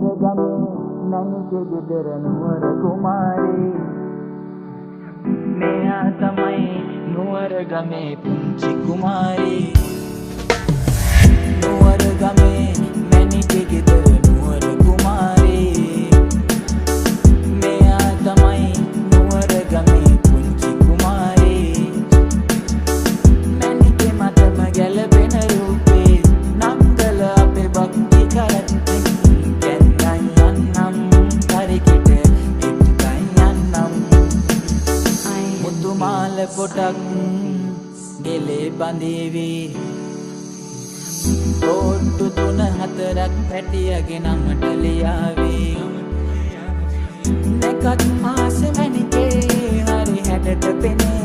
ගමේ මැණිකේ ගෙදර නුවර කුමාරී මෙයා තමයි නුවර ගමේ පුංචි කුමාරී නුවර ගමේ මැණිකේ ගෙදර නුවර කුමාරී මෙයා තමයි නුවර ගමේ පුංචි කුමාරී මැණිකේ මතම ගැලපෙන රූපේ නංගල අපේ භක්ති කරත්තේ මාල පොටක් ගෙලේ බඳේවි රෝට්ටු 3-4ක් පැටියගෙන මට ලියාවි නැකත් ආස මැණිකේ හරි හැඩට පෙනේ